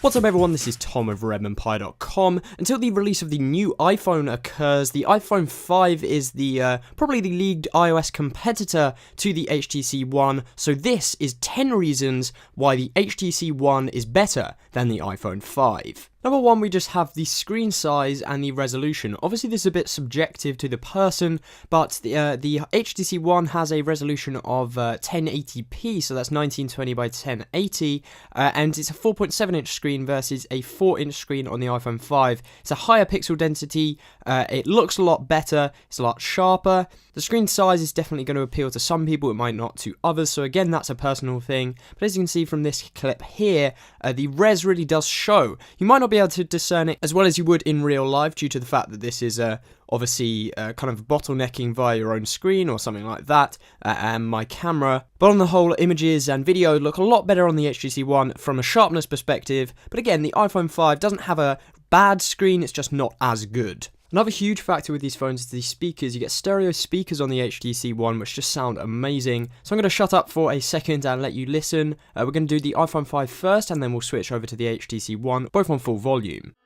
What's up everyone, this is Tom of RedmanPie.com. Until the release of the new iPhone occurs, the iPhone 5 is the probably the leagued iOS competitor to the HTC One, so this is 10 reasons why the HTC One is better than the iPhone 5. Number 1, we just have the screen size and the resolution. Obviously this is a bit subjective to the person, but the HTC One has a resolution of 1080p, so that's 1920 by 1080, and it's a 4.7 inch screen versus a 4-inch screen on the iPhone 5. It's a higher pixel density, it looks a lot better, it's a lot sharper. The screen size is definitely going to appeal to some people, it might not to others, so again that's a personal thing. But as you can see from this clip here, the res really does show. You might not be able to discern it as well as you would in real life due to the fact that this is obviously kind of bottlenecking via your own screen or something like that, and my camera. But on the whole, images and video look a lot better on the HTC One from a sharpness perspective. But again, the iPhone 5 doesn't have a bad screen, it's just not as good. Another huge factor with these phones is the speakers. You get stereo speakers on the HTC One, which just sound amazing. So I'm going to shut up for a second and let you listen. We're going to do the iPhone 5 first, and then we'll switch over to the HTC One, both on full volume.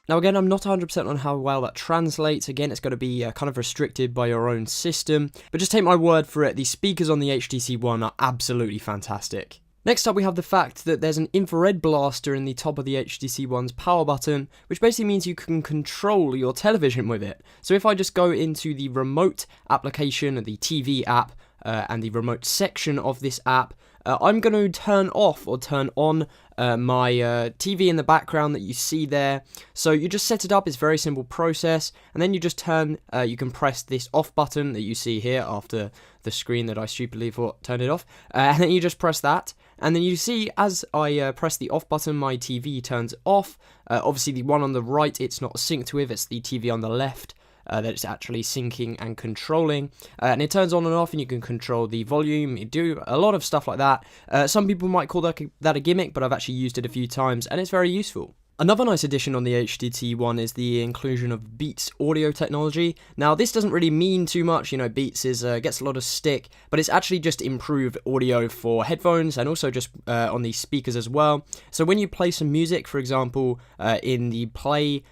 Now again, I'm not 100% on how well that translates. Again, it's going to be kind of restricted by your own system. But just take my word for it, the speakers on the HTC One are absolutely fantastic. Next up, we have the fact that there's an infrared blaster in the top of the HTC One's power button, which basically means you can control your television with it. So if I just go into the remote application, the TV app, and the remote section of this app, I'm going to turn off or turn on my TV in the background that you see there. So you just set it up, it's a very simple process, and then you just you can press this off button that you see here after the screen that I stupidly thought turned it off, and then you just press that, and then you see as I press the off button, my TV turns off. Obviously the one on the right, it's not synced with, it's the TV on the left that it's actually syncing and controlling, and it turns on and off, and you can control the volume. You do a lot of stuff like that. Some people might call that a gimmick, but I've actually used it a few times and it's very useful. Another nice addition on the HTC One is the inclusion of Beats audio technology. Now this doesn't really mean too much, you know, Beats gets a lot of stick, but it's actually just improved audio for headphones and also just on the speakers as well. So when you play some music, for example, in the Play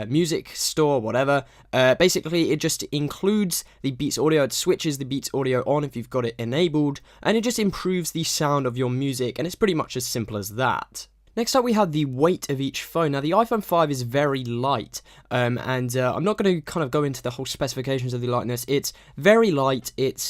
music store, whatever, basically it just includes the Beats audio, it switches the Beats audio on if you've got it enabled, and it just improves the sound of your music, and it's pretty much as simple as that. Next up, we have the weight of each phone. Now, the iPhone 5 is very light, and I'm not going to kind of go into the whole specifications of the lightness. It's very light. It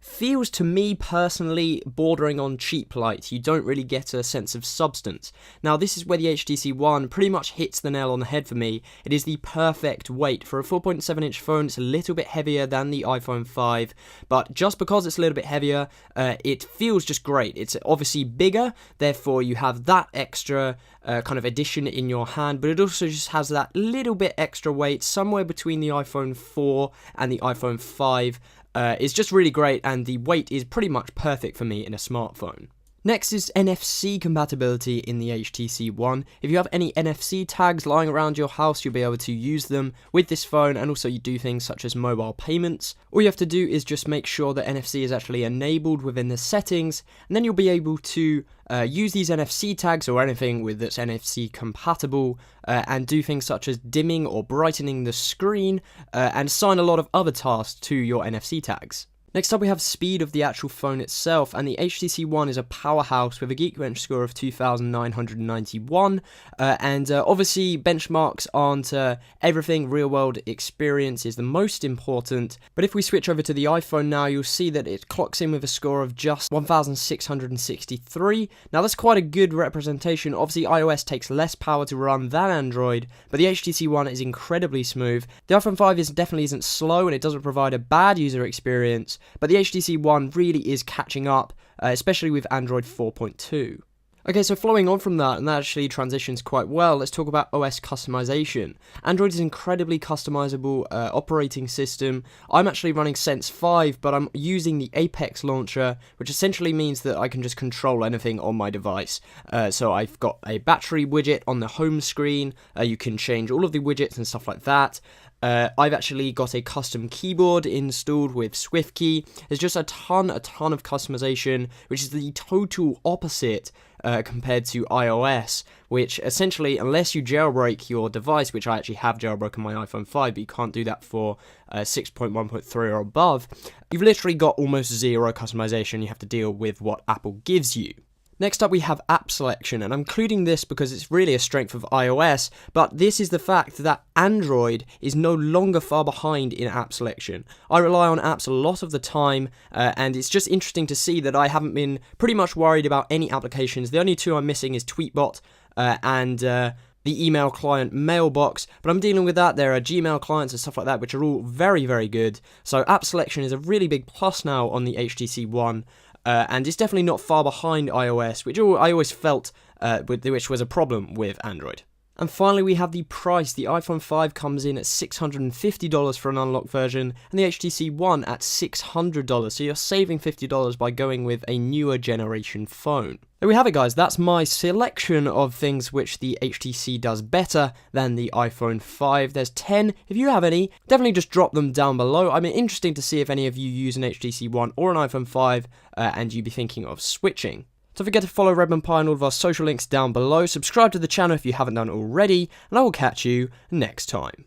feels to me personally bordering on cheap light. You don't really get a sense of substance. Now, this is where the HTC One pretty much hits the nail on the head for me. It is the perfect weight. For a 4.7-inch phone, it's a little bit heavier than the iPhone 5, but just because it's a little bit heavier, it feels just great. It's obviously bigger, therefore you have that extra kind of addition in your hand, but it also just has that little bit extra weight somewhere between the iPhone 4 and the iPhone 5. It's just really great, and the weight is pretty much perfect for me in a smartphone. Next is NFC compatibility in the HTC One. If you have any NFC tags lying around your house, you'll be able to use them with this phone, and also you do things such as mobile payments. All you have to do is just make sure that NFC is actually enabled within the settings, and then you'll be able to use these NFC tags or anything that's NFC compatible and do things such as dimming or brightening the screen and assign a lot of other tasks to your NFC tags. Next up we have speed of the actual phone itself, and the HTC One is a powerhouse with a Geekbench score of 2,991, and obviously benchmarks aren't everything. Real world experience is the most important, but if we switch over to the iPhone now, you'll see that it clocks in with a score of just 1,663. Now that's quite a good representation. Obviously iOS takes less power to run than Android, but the HTC One is incredibly smooth. The iPhone 5 definitely isn't slow, and it doesn't provide a bad user experience, but the HTC One really is catching up, especially with Android 4.2. Okay, so following on from that, and that actually transitions quite well, let's talk about OS customization. Android is an incredibly customizable operating system. I'm actually running Sense 5, but I'm using the Apex launcher, which essentially means that I can just control anything on my device. So I've got a battery widget on the home screen, you can change all of the widgets and stuff like that. I've actually got a custom keyboard installed with SwiftKey. There's just a ton of customization, which is the total opposite compared to iOS, which essentially, unless you jailbreak your device, which I actually have jailbroken my iPhone 5, but you can't do that for 6.1.3 or above, you've literally got almost zero customization. You have to deal with what Apple gives you. Next up we have app selection, and I'm including this because it's really a strength of iOS, but this is the fact that Android is no longer far behind in app selection. I rely on apps a lot of the time, and it's just interesting to see that I haven't been pretty much worried about any applications. The only two I'm missing is Tweetbot and the email client Mailbox, but I'm dealing with that. There are Gmail clients and stuff like that, which are all very, very good. So app selection is a really big plus now on the HTC One. And it's definitely not far behind iOS, which I always felt which was a problem with Android. And finally we have the price. The iPhone 5 comes in at $650 for an unlocked version, and the HTC One at $600, so you're saving $50 by going with a newer generation phone. There we have it, guys. That's my selection of things which the HTC does better than the iPhone 5. There's 10. If you have any, definitely just drop them down below. I mean, interesting to see if any of you use an HTC One or an iPhone 5 and you'd be thinking of switching. Don't forget to follow Redmond Pie and all of our social links down below. Subscribe to the channel if you haven't done already, and I will catch you next time.